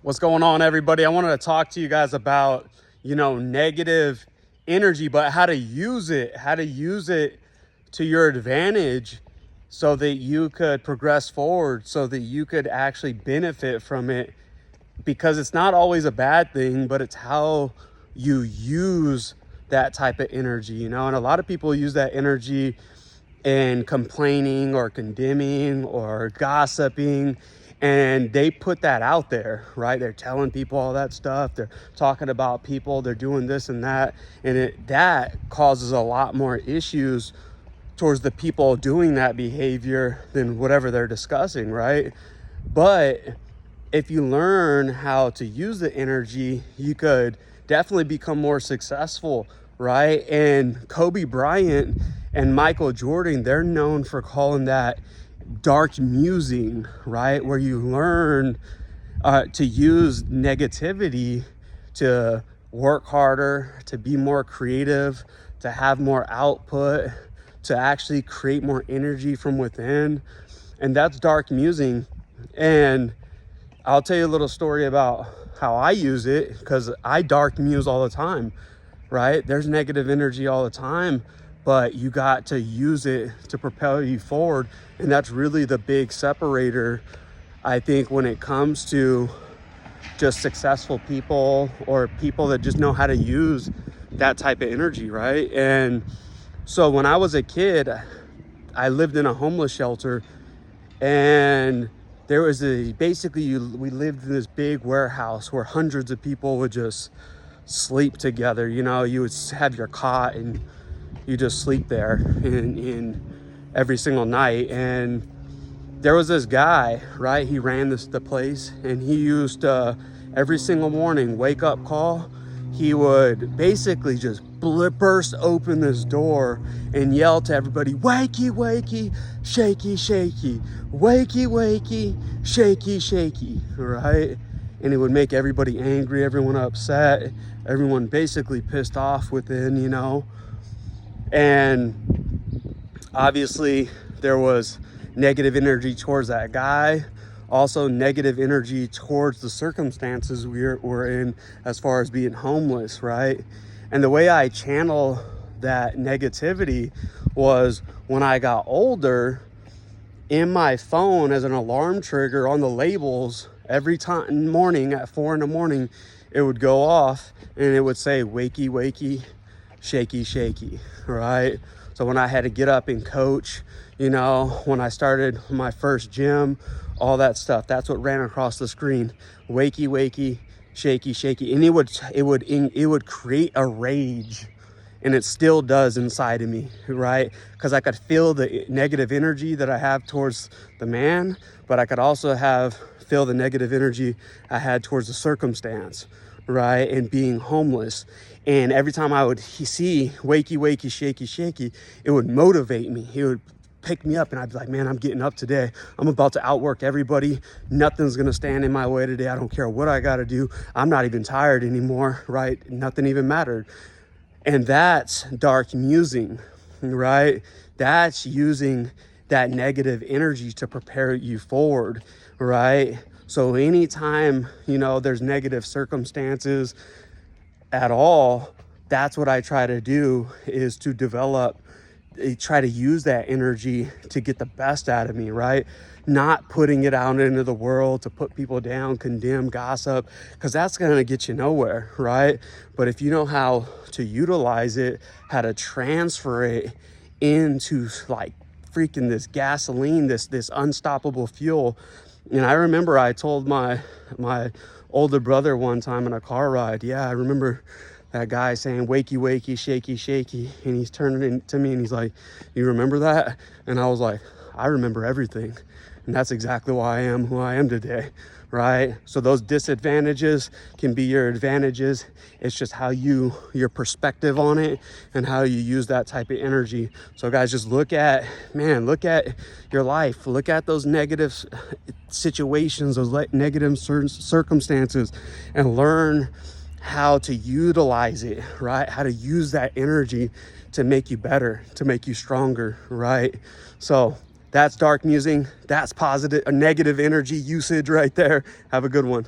What's going on, everybody? I wanted to talk to you guys about, negative energy, but how to use it to your advantage so that you could progress forward, so that you could actually benefit from it, because it's not always a bad thing, but it's how you use that type of energy, and a lot of people use that energy in complaining or condemning or gossiping, and they put that out there, right? They're telling people all that stuff, they're talking about people, they're doing this and that, and that causes a lot more issues towards the people doing that behavior than whatever they're discussing, right? But if you learn how to use the energy, you could definitely become more successful, right? And Kobe Bryant and Michael Jordan, they're known for calling that dark musing, right? Where you learn to use negativity to work harder, to be more creative, to have more output, to actually create more energy from within. And that's dark musing. And I'll tell you a little story about how I use it, because I dark muse all the time, right? There's negative energy all the time, but you got to use it to propel you forward. And that's really the big separator, I think, when it comes to just successful people or people that just know how to use that type of energy, right? And so when I was a kid, I lived in a homeless shelter, and there was we lived in this big warehouse where hundreds of people would just sleep together. You would have your cot and you just sleep there in every single night. And there was this guy, right? He ran the place, and he used every single morning wake up call. He would basically just burst open this door and yell to everybody, "Wakey, wakey, shaky, shaky, wakey, wakey, shaky, shaky," right? And it would make everybody angry, everyone upset, everyone basically pissed off within, And obviously there was negative energy towards that guy, also negative energy towards the circumstances we're in as far as being homeless, right? And the way I channel that negativity was, when I got older, in my phone as an alarm trigger on the labels, every time morning at 4 a.m, it would go off and it would say, "Wakey, wakey, shaky, shaky," right? So when I had to get up and coach, when I started my first gym, all that stuff, that's what ran across the screen. "Wakey, wakey, shaky, shaky." And it would create a rage, and it still does inside of me, right? Because I could feel the negative energy that I have towards the man, but I could also feel the negative energy I had towards the circumstance, right? And being homeless. And every time I would see "wakey, wakey, shaky, shaky," it would motivate me. It would pick me up, and I'd be like, "Man, I'm getting up today. I'm about to outwork everybody. Nothing's gonna stand in my way today. I don't care what I gotta do. I'm not even tired anymore," right? Nothing even mattered. And that's dark musing, right? That's using that negative energy to prepare you forward, right? So anytime, there's negative circumstances at all, that's what I try to do, is to try to use that energy to get the best out of me, right? Not putting it out into the world to put people down, condemn, gossip, because that's going to get you nowhere, right? But if you know how to utilize it, how to transfer it into like freaking this gasoline, this unstoppable fuel. And I remember I told my older brother one time in a car ride, I remember that guy saying, "Wakey, wakey, shaky, shaky," and he's turning to me and he's like, "You remember that?" And I was like, "I remember everything." And that's exactly why I am who I am today, right? So those disadvantages can be your advantages. It's just how your perspective on it and how you use that type of energy. So guys, just look at your life. Look at those negative situations, those negative circumstances, and learn how to utilize it, right? How to use that energy to make you better, to make you stronger, right? So that's dark musing. That's positive, a negative energy usage right there. Have a good one.